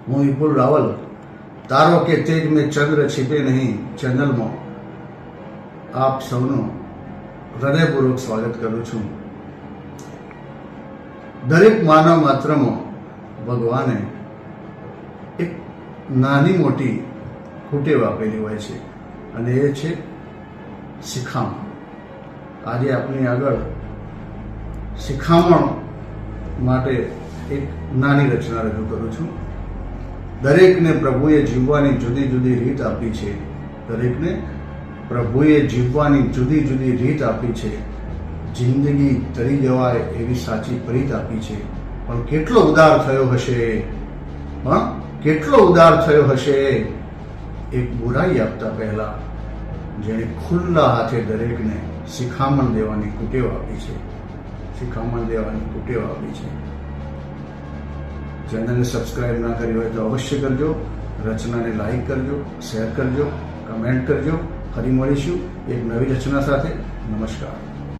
હું વિપુલ રાવલ તારો કે તેજ મેં ચંદ્ર छिपे નહીં ચેનલમાં આપ સૌનું હૃદયપૂર્વક સ્વાગત કરું છું. દરેક માનવ માત્રમાં ભગવાને એક નાની મોટી કુટેવ આપેલી હોય છે અને એ છે શિખામણ. આજે આપની આગળ શિખામણ માટે એક નાની રચના રજૂ કરું છું. દરેકને પ્રભુએ જીવવાની જુદી જુદી રીત આપી છે. દરેકને પ્રભુએ જીવવાની જુદી જુદી રીત આપી છે. જિંદગી તરી જવાય એવી સાચી પ્રીત આપી છે. પણ કેટલો ઉદાર થયો હશે, કેટલો ઉદાર થયો હશે એક બુરાઈ આપતા પહેલા જેણે ખુલ્લા હાથે દરેકને શિખામણ દેવાની કુટેવ આપી છે. શિખામણ દેવાની કુટેવ આપી છે. ચેનલને સબસ્ક્રાઇબ ના કરી હોય તો અવશ્ય કરજો. રચનાને લાઈક કરજો, શેર કરજો, કમેન્ટ કરજો. ફરી મળીશું એક નવી રચના સાથે. નમસ્કાર.